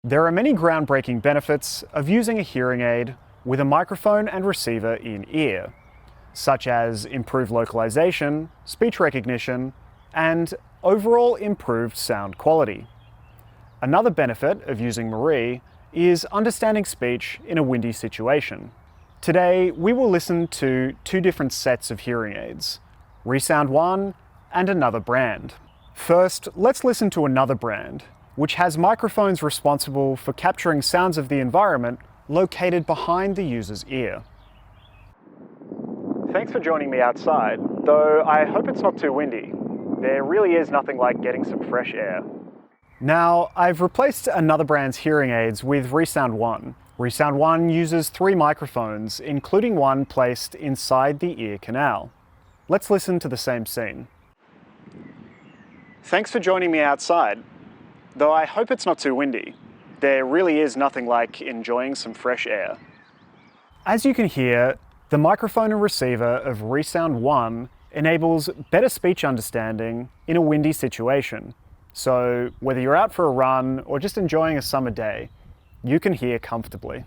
There are many groundbreaking benefits of using a hearing aid with a microphone and receiver in ear, such as improved localization, speech recognition, and overall improved sound quality. Another benefit of using M&RIE is understanding speech in a windy situation. Today, we will listen to two different sets of hearing aids, ReSound 1 and another brand. First, let's listen to another brand, which has microphones responsible for capturing sounds of the environment located behind the user's ear. Thanks for joining me outside, though I hope it's not too windy. There really is nothing like getting some fresh air. Now, I've replaced another brand's hearing aids with ReSound 1. ReSound 1 uses 3 microphones, including one placed inside the ear canal. Let's listen to the same scene. Thanks for joining me outside, though I hope it's not too windy. There really is nothing like enjoying some fresh air. As you can hear, the microphone and receiver of ReSound 1 enables better speech understanding in a windy situation. So whether you're out for a run or just enjoying a summer day, you can hear comfortably.